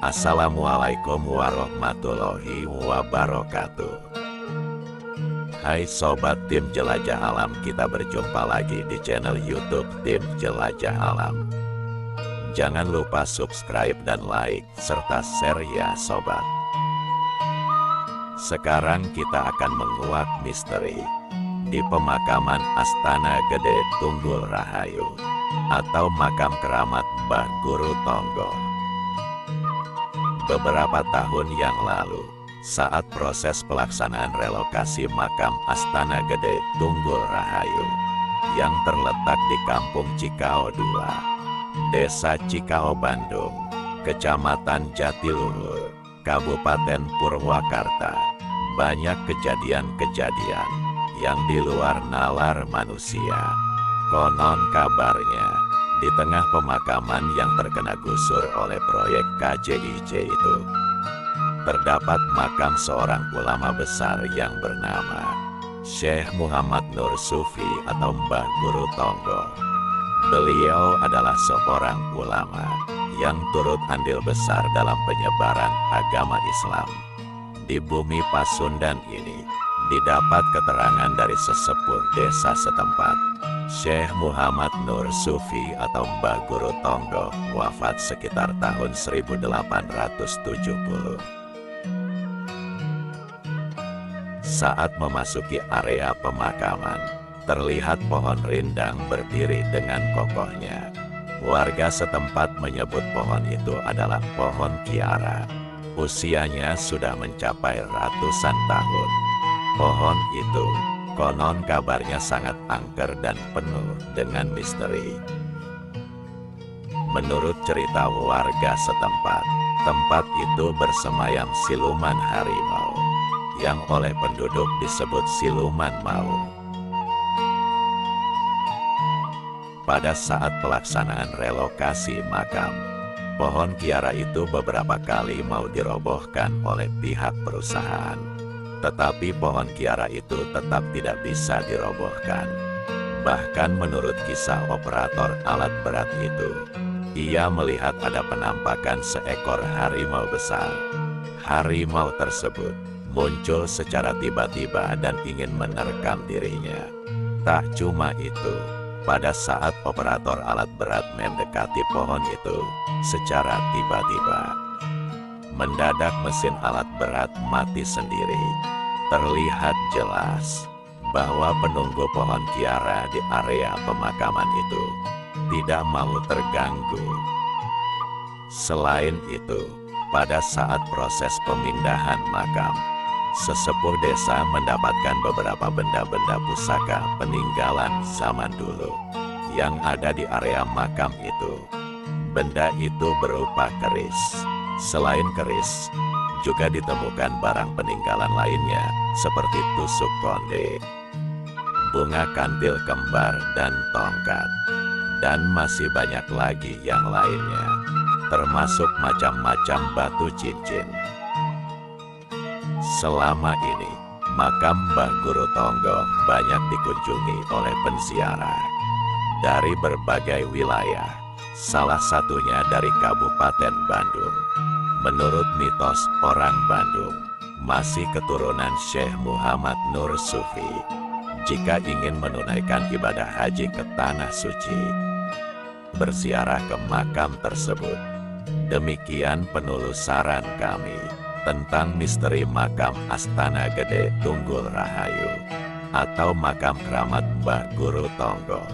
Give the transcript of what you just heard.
Assalamualaikum warahmatullahi wabarakatuh. Hai sobat tim Jelajah Alam, kita berjumpa lagi di channel YouTube tim Jelajah Alam. Jangan lupa subscribe dan like serta share ya sobat. Sekarang kita akan menguak misteri di pemakaman Astana Gede Tunggul Rahayu atau makam keramat Mbah Guru Tonggo. Beberapa tahun yang lalu, saat proses pelaksanaan relokasi makam Astana Gede Tunggul Rahayu yang terletak di Kampung Cikao II, Desa Cikao Bandung, Kecamatan Jatiluhur, Kabupaten Purwakarta, banyak kejadian-kejadian yang di luar nalar manusia. Konon kabarnya, di tengah pemakaman yang terkena gusur oleh proyek KJIJ itu, terdapat makam seorang ulama besar yang bernama Syekh Muhammad Nur Sufi atau Mbah Guru Tonggo. Beliau adalah seorang ulama yang turut andil besar dalam penyebaran agama Islam. Di bumi Pasundan ini, didapat keterangan dari sesepuh desa setempat. Syekh Muhammad Nur Sufi atau Mbah Guru Tonggo wafat sekitar tahun 1870. Saat memasuki area pemakaman, terlihat pohon rindang berdiri dengan kokohnya. Warga setempat menyebut pohon itu adalah pohon kiara. Usianya sudah mencapai ratusan tahun. Pohon itu konon kabarnya sangat angker dan penuh dengan misteri. Menurut cerita warga setempat, tempat itu bersemayam siluman harimau, yang oleh penduduk disebut siluman maung. Pada saat pelaksanaan relokasi makam, pohon kiara itu beberapa kali mau dirobohkan oleh pihak perusahaan. Tetapi pohon kiara itu tetap tidak bisa dirobohkan. Bahkan menurut kisah operator alat berat itu, ia melihat ada penampakan seekor harimau besar. Harimau tersebut muncul secara tiba-tiba dan ingin menerkam dirinya. Tak cuma itu, pada saat operator alat berat mendekati pohon itu, secara tiba-tiba, mendadak mesin alat berat mati sendiri. Terlihat jelas bahwa penunggu pohon kiara di area pemakaman itu tidak mau terganggu. Selain itu, pada saat proses pemindahan makam, sesepuh desa mendapatkan beberapa benda-benda pusaka peninggalan zaman dulu yang ada di area makam itu. Benda itu berupa keris. Selain keris, juga ditemukan barang peninggalan lainnya seperti tusuk konde, bunga kantil kembar dan tongkat, dan masih banyak lagi yang lainnya, termasuk macam-macam batu cincin. Selama ini, makam Mbah Guru Tonggo banyak dikunjungi oleh penziarah dari berbagai wilayah, salah satunya dari Kabupaten Bandung. Menurut mitos orang Bandung, masih keturunan Syekh Muhammad Nur Sufi, jika ingin menunaikan ibadah haji ke Tanah Suci, berziarah ke makam tersebut. Demikian penelusuran kami tentang misteri makam Astana Gede Tunggul Rahayu atau makam keramat Mbah Guru Tonggo.